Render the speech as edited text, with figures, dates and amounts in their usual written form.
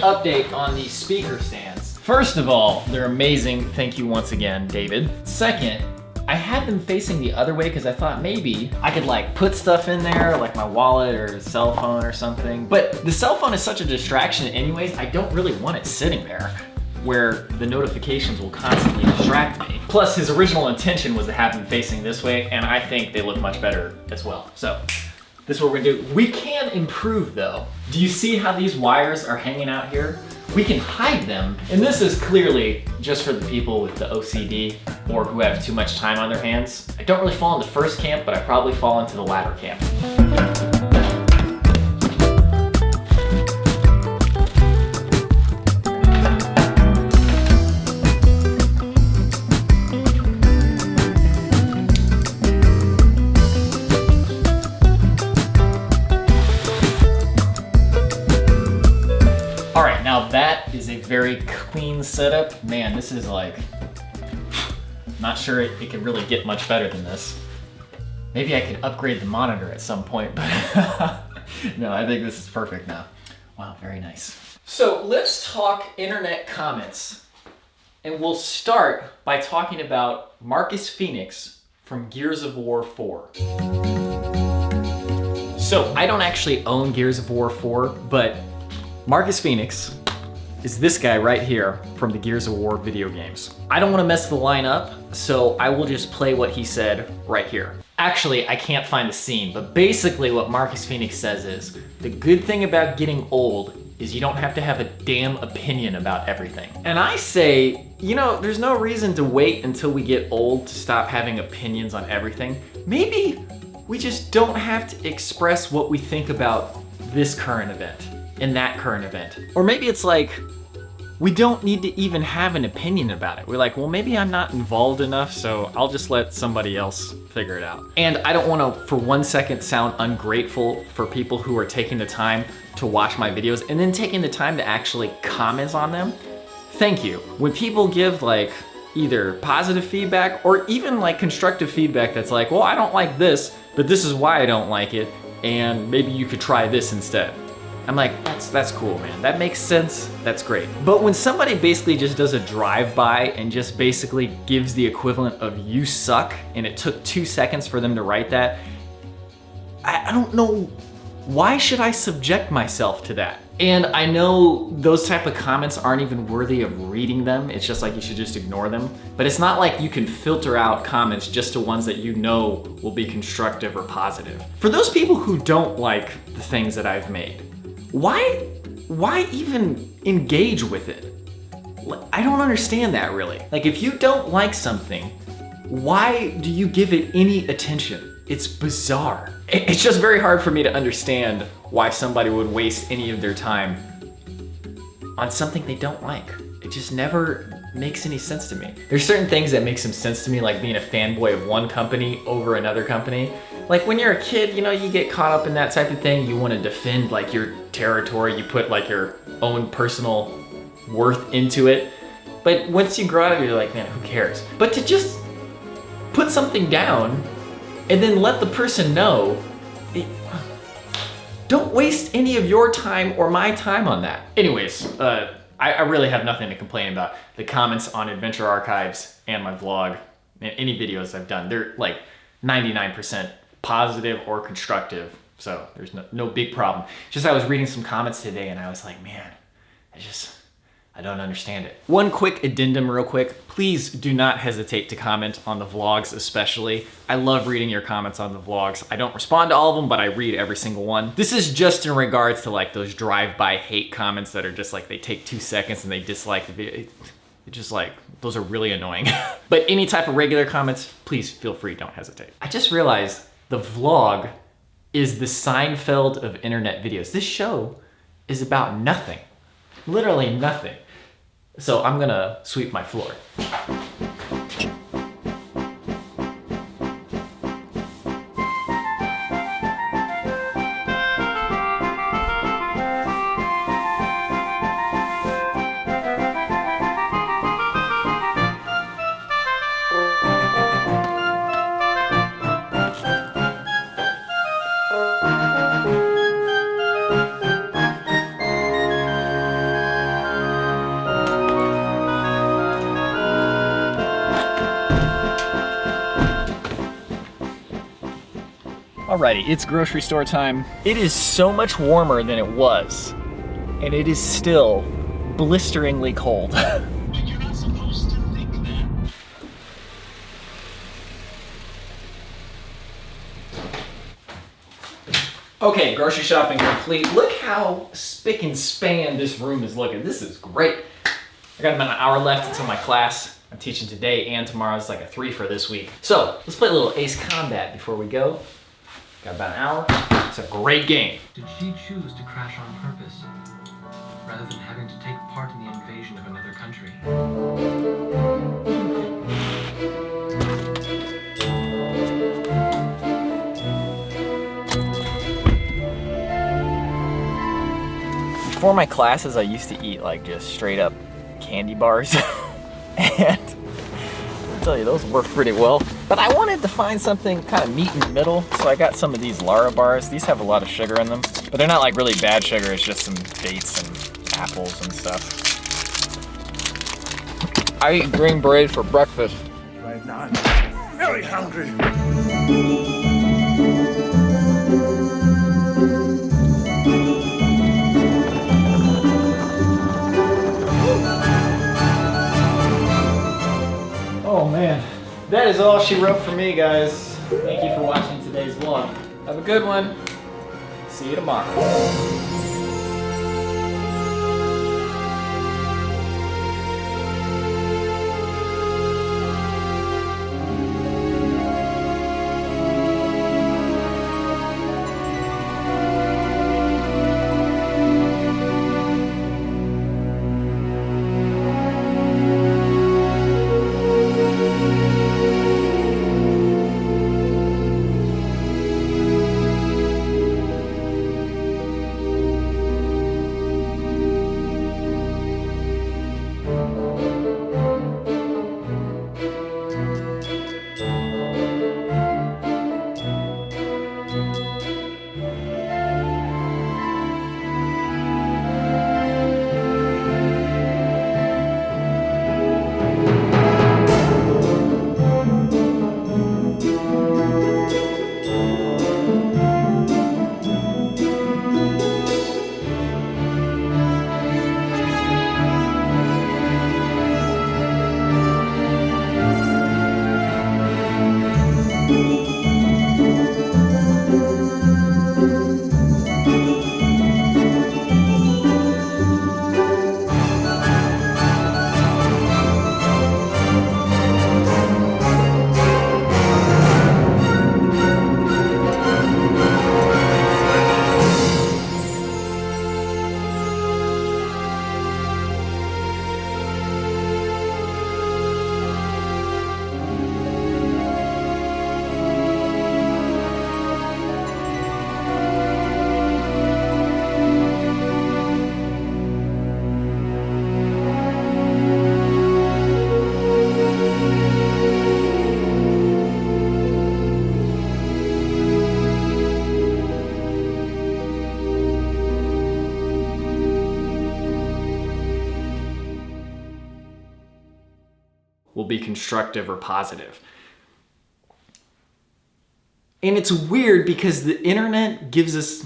update on these speaker stands. First of all, they're amazing. Thank you once again, David. Second, I had them facing the other way because I thought maybe I could like put stuff in there, like my wallet or cell phone or something. But the cell phone is such a distraction anyways, I don't really want it sitting there where the notifications will constantly distract me. Plus, his original intention was to have them facing this way, and I think they look much better as well. So, this is what we're gonna do. We can improve though. Do you see how these wires are hanging out here? We can hide them, and this is clearly just for the people with the OCD or who have too much time on their hands. I don't really fall in the first camp, but I probably fall into the latter camp. All right, now that is a very clean setup. Man, this is like, not sure it could really get much better than this. Maybe I could upgrade the monitor at some point, but no, I think this is perfect now. Wow, very nice. So let's talk internet comments. And we'll start by talking about Marcus Phoenix from Gears of War 4. So I don't actually own Gears of War 4, but Marcus Phoenix is this guy right here from the Gears of War video games. I don't want to mess the line up, so I will just play what he said right here. Actually, I can't find the scene, but basically what Marcus Phoenix says is, the good thing about getting old is you don't have to have a damn opinion about everything. And I say, you know, there's no reason to wait until we get old to stop having opinions on everything. Maybe we just don't have to express what we think about this current event and that current event. Or maybe it's like, we don't need to even have an opinion about it. We're like, well, maybe I'm not involved enough, so I'll just let somebody else figure it out. And I don't want to, for 1 second, sound ungrateful for people who are taking the time to watch my videos and then taking the time to actually comment on them. Thank you. When people give like either positive feedback or even like constructive feedback that's like, well, I don't like this, but this is why I don't like it, and maybe you could try this instead. I'm like, that's cool, man. That makes sense, that's great. But when somebody basically just does a drive-by and just basically gives the equivalent of you suck, and it took 2 seconds for them to write that, I don't know, why should I subject myself to that? And I know those type of comments aren't even worthy of reading them. It's just like you should just ignore them. But it's not like you can filter out comments just to ones that you know will be constructive or positive. For those people who don't like the things that I've made, why even engage with it? I don't understand that really. Like if you don't like something, why do you give it any attention? It's bizarre. It's just very hard for me to understand why somebody would waste any of their time on something they don't like. It just never makes any sense to me. There's certain things that make some sense to me, like being a fanboy of one company over another company. Like when you're a kid, you know, you get caught up in that type of thing. You want to defend like your territory. You put like your own personal worth into it. But once you grow up, you're like, man, who cares? But to just put something down and then let the person know, don't waste any of your time or my time on that. Anyways, I really have nothing to complain about. The comments on Adventure Archives and my vlog and any videos I've done, they're like 99% positive or constructive. So there's no big problem. Just I was reading some comments today and I was like, man, I don't understand it. One quick addendum real quick. Please do not hesitate to comment on the vlogs especially. I love reading your comments on the vlogs. I don't respond to all of them, but I read every single one. This is just in regards to like those drive-by hate comments that are just like, they take 2 seconds and they dislike the video. It's just like, those are really annoying. But any type of regular comments, please feel free, don't hesitate. I just realized the vlog is the Seinfeld of internet videos. This show is about nothing. Literally nothing. So I'm gonna sweep my floor. Alrighty, it's grocery store time. It is so much warmer than it was, and it is still blisteringly cold. But you're not supposed to think that. Okay, grocery shopping complete. Look how spick and span this room is looking. This is great. I got about an hour left until my class. I'm teaching today and tomorrow. It's like a 3 for this week. So let's play a little Ace Combat before we go. Got about an hour. It's a great game. Did she choose to crash on purpose, rather than having to take part in the invasion of another country? Before my classes, I used to eat like just straight up candy bars. And I'll tell you, those work pretty well. But I wanted to find something kind of meat in the middle, so I got some of these Lara bars. These have a lot of sugar in them, but they're not like really bad sugar. It's just some dates and apples and stuff. I eat green berets for breakfast. Right now, I'm very hungry. Oh man, that is all she wrote for me, guys. Thank you for watching today's vlog. Have a good one. See you tomorrow. Will be constructive or positive. And it's weird because the internet gives us